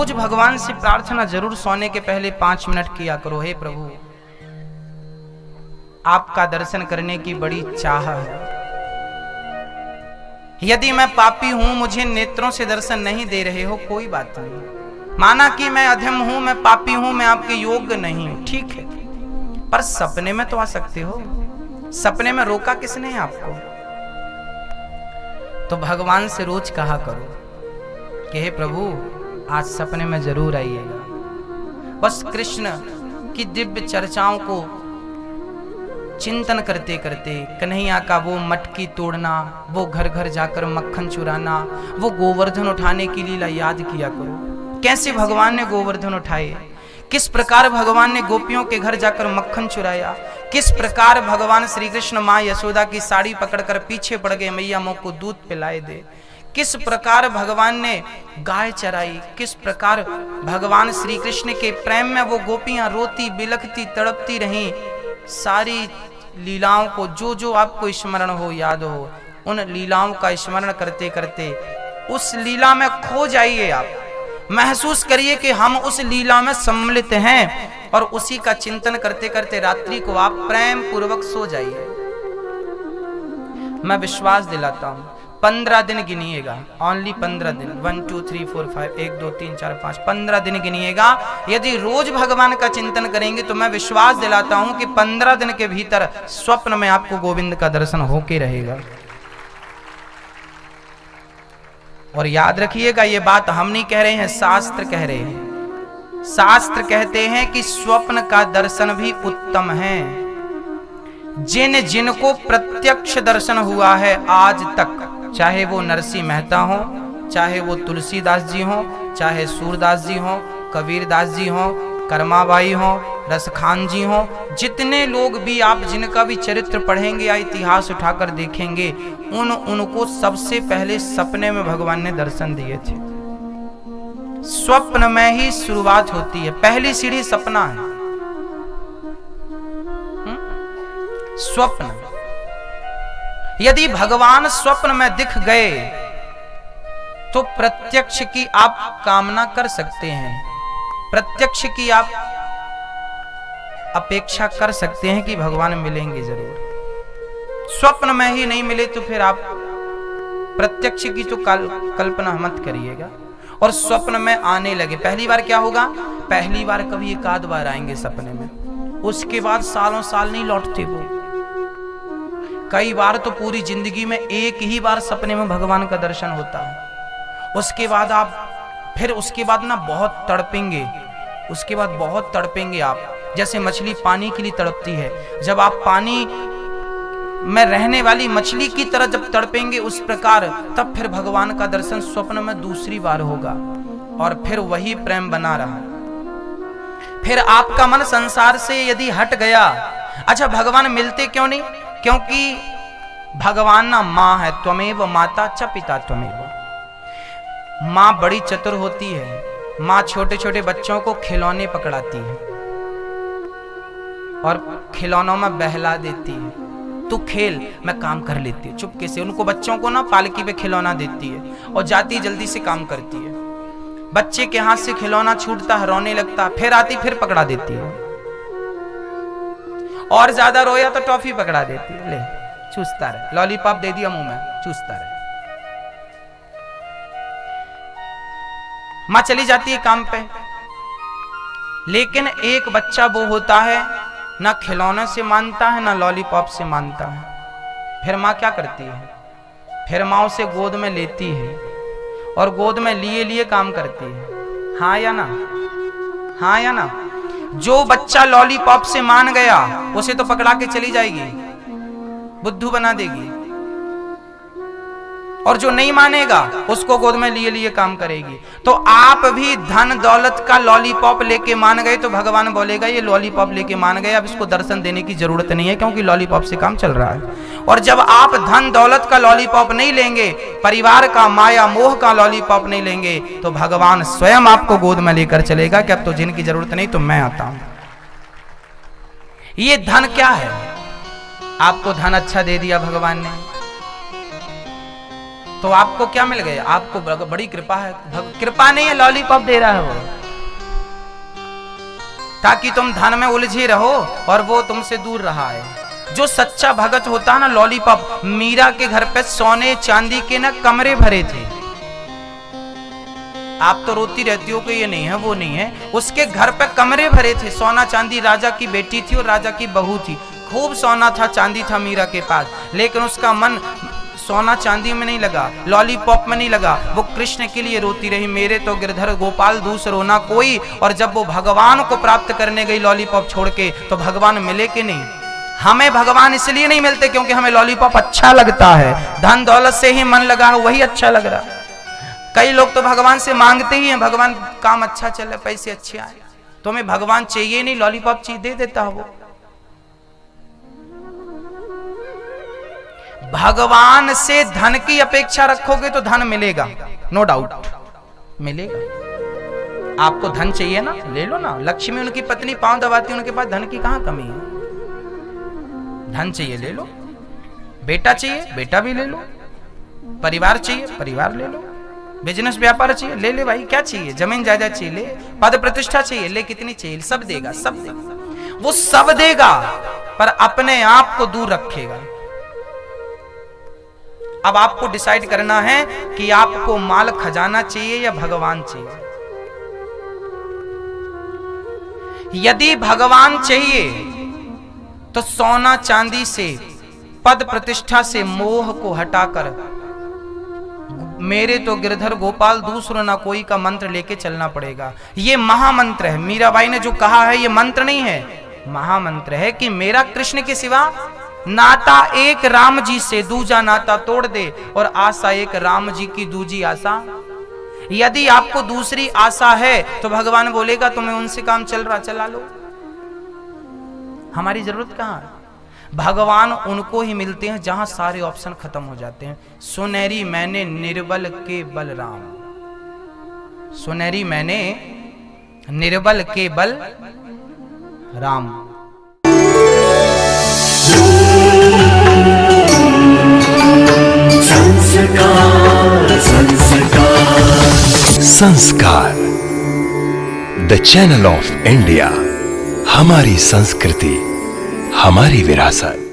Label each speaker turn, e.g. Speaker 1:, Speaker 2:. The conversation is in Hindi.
Speaker 1: रोज भगवान से प्रार्थना जरूर सोने के पहले 5 मिनट किया करो, हे प्रभु आपका दर्शन करने की बड़ी चाह है। यदि मैं पापी हूं, मुझे नेत्रों से दर्शन नहीं दे रहे हो, कोई बात नहीं। माना कि मैं अधम हूं, मैं पापी हूं, मैं आपके योग्य नहीं हूं, ठीक है, पर सपने में तो आ सकते हो। सपने में रोका किसने है आपको? तो भगवान से रोज कहा करो कि हे प्रभु आज सपने में जरूर आइएगा। बस कृष्ण की दिव्य चर्चाओं को चिंतन करते करते, कन्हैया का वो मटकी तोड़ना, वो घर घर जाकर मक्खन चुराना, वो गोवर्धन उठाने की लीला याद किया करो। कैसे भगवान ने गोवर्धन उठाए, किस प्रकार भगवान ने गोपियों के घर जाकर मक्खन चुराया, किस प्रकार भगवान श्री कृष्ण माँ यशोदा की साड़ी पकड़कर पीछे पड़ गए, मैया मोह को दूध पिलाए दे। किस प्रकार भगवान ने गाय चराई, किस प्रकार भगवान श्री कृष्ण के प्रेम में वो गोपियां रोती बिलखती तड़पती रहीं। सारी लीलाओं को जो जो आपको स्मरण हो, याद हो, उन लीलाओं का स्मरण करते करते उस लीला में खो जाइए। आप महसूस करिए कि हम उस लीला में सम्मिलित हैं और उसी का चिंतन करते करते रात्रि को आप प्रेम पूर्वक सो जाइए। मैं विश्वास दिलाता हूं 15 दिन गिनिएगा, ओनली 15 दिन, 1 2 3 4 5 1 2 3 4 5 15 दिन गिनिएगा। यदि रोज भगवान का चिंतन करेंगे तो मैं विश्वास दिलाता हूं कि 15 दिन के भीतर स्वप्न में आपको गोविंद का दर्शन होके रहेगा। और याद रखिएगा, ये बात हम नहीं कह रहे हैं, शास्त्र कह रहे हैं। शास्त्र कहते हैं कि स्वप्न का दर्शन भी उत्तम है। जिन जिनको प्रत्यक्ष दर्शन हुआ है आज तक, चाहे वो नरसिंह मेहता हो, चाहे वो तुलसीदास जी हो, चाहे सूरदास जी हो, कबीरदास जी हो, कर्माबाई हो, रसखान जी हो, जितने लोग भी आप जिनका भी चरित्र पढ़ेंगे या इतिहास उठाकर देखेंगे, उनको सबसे पहले सपने में भगवान ने दर्शन दिए थे। स्वप्न में ही शुरुआत होती है, पहली सीढ़ी सपना है। स्वप्न, यदि भगवान स्वप्न में दिख गए तो प्रत्यक्ष की आप कामना कर सकते हैं, प्रत्यक्ष की आप अपेक्षा कर सकते हैं कि भगवान मिलेंगे जरूर। स्वप्न में ही नहीं मिले तो फिर आप प्रत्यक्ष की तो कल्पना मत करिएगा। और स्वप्न में आने लगे, पहली बार क्या होगा? पहली बार कभी एक आध बार आएंगे सपने में, उसके बाद सालों साल नहीं लौटते वो। कई बार तो पूरी जिंदगी में एक ही बार सपने में भगवान का दर्शन होता है। उसके बाद आप फिर उसके बाद ना बहुत तड़पेंगे, उसके बाद बहुत तड़पेंगे आप, जैसे मछली पानी के लिए तड़पती है। जब आप पानी में रहने वाली मछली की तरह जब तड़पेंगे उस प्रकार, तब फिर भगवान का दर्शन स्वप्न में दूसरी बार होगा और फिर वही प्रेम बना रहा। फिर आपका मन संसार से यदि हट गया, अच्छा भगवान मिलते क्यों नहीं? क्योंकि भगवान ना माँ है, त्वमेव माता च पिता त्वमेव। माँ बड़ी चतुर होती है, माँ छोटे छोटे बच्चों को खिलौने पकड़ाती है और खिलौनों में बहला देती है, तू खेल मैं काम कर लेती है चुपके से। उनको बच्चों को ना पालकी पे खिलौना देती है और जाती जल्दी से काम करती है। बच्चे के हाथ से खिलौना छूटता है, रोने लगता, फिर आती फिर पकड़ा देती है, और ज्यादा रोया तो टॉफी पकड़ा देती है, ले चूसता रहे, लॉलीपॉप दे दिया मुंह में, चूसता रहे। मां चली जाती है काम पे, लेकिन एक बच्चा वो होता है ना खिलौने से मानता है ना लॉलीपॉप से मानता है। फिर माँ क्या करती है? फिर माँ उसे गोद में लेती है और गोद में लिए लिए काम करती है। हाँ या ना? हाँ या ना? जो बच्चा लॉलीपॉप से मान गया उसे तो पकड़ा के चली जाएगी, बुद्धू बना देगी, और जो नहीं मानेगा उसको गोद में लिए लिए काम करेगी। तो आप भी धन दौलत का लॉलीपॉप लेके मान गए तो भगवान बोलेगा ये लॉलीपॉप लेके मान गए, अब इसको दर्शन देने की जरूरत नहीं है क्योंकि लॉलीपॉप से काम चल रहा है। और जब आप धन दौलत का लॉलीपॉप नहीं लेंगे, परिवार का माया मोह का लॉलीपॉप नहीं लेंगे, तो भगवान स्वयं आपको गोद में लेकर चलेगा कि अब तो जिनकी जरूरत नहीं तो मैं आता हूं। ये धन क्या है? आपको धन अच्छा दे दिया भगवान ने, तो आपको क्या मिल गया? आपको बड़ी कृपा है। कृपा नहीं है, लॉलीपॉप दे रहा है वो, ताकि तुम धन में उलझे रहो और वो तुमसे दूर रहा है। जो सच्चा भगत होता है ना, लॉलीपॉप। मीरा के घर पे सोने चांदी के ना कमरे भरे थे। आप तो रोती रहती हो कि ये नहीं है वो नहीं है, उसके घर पे कमरे भरे थे, सोना चांदी। राजा की बेटी थी और राजा की बहू थी, खूब सोना था चांदी था मीरा के पास, लेकिन उसका मन सोना चांदी में नहीं लगा, लॉलीपॉप में नहीं लगा। वो कृष्ण के लिए रोती रही, मेरे तो गिरधर गोपाल दूसरो ना कोई। और जब वो भगवान को प्राप्त करने गई लॉलीपॉप छोड़ के, तो भगवान मिले कि नहीं? हमें भगवान इसलिए नहीं मिलते क्योंकि हमें लॉलीपॉप अच्छा लगता है, धन दौलत से ही मन लगा है, वही अच्छा लग रहा। कई लोग तो भगवान से मांगते ही हैं, भगवान काम अच्छा चले, पैसे अच्छे आए। तो हमें भगवान चाहिए नहीं, लॉलीपॉप चाहिए, दे देता है वो। भगवान से धन की अपेक्षा रखोगे तो धन मिलेगा, नो डाउट मिलेगा। आपको धन चाहिए ना, ले लो ना। लक्ष्मी उनकी पत्नी पांव दबाती, उनके पास धन की कहां कमी है? धन चाहिए ले लो, बेटा चाहिए बेटा भी ले लो, परिवार चाहिए परिवार ले लो, बिजनेस व्यापार चाहिए ले ले भाई, क्या चाहिए? जमीन जायदाद चाहिए ले, पद प्रतिष्ठा चाहिए ले, कितनी चाहिए? सब देगा, सब देगा, वो सब देगा, पर अपने आप को दूर रखेगा। अब आपको डिसाइड करना है कि आपको माल खजाना चाहिए या भगवान चाहिए। यदि भगवान चाहिए तो सोना चांदी से, पद प्रतिष्ठा से मोह को हटाकर मेरे तो गिरधर गोपाल दूसरो ना कोई का मंत्र लेके चलना पड़ेगा। ये महामंत्र है। मीराबाई ने जो कहा है ये मंत्र नहीं है, महामंत्र है कि मेरा कृष्ण के सिवा नाता एक राम जी से, दूजा नाता तोड़ दे, और आशा एक राम जी की दूजी आशा। यदि आपको दूसरी आशा है तो भगवान बोलेगा तुम्हें उनसे काम चल रहा, चला लो, हमारी जरूरत कहां है? भगवान उनको ही मिलते हैं जहां सारे ऑप्शन खत्म हो जाते हैं। सुनहरी मैंने निर्बल के बल राम, सुनहरी मैंने निर्बल के बल राम।
Speaker 2: संस्कार, द चैनल ऑफ इंडिया। हमारी संस्कृति, हमारी विरासत।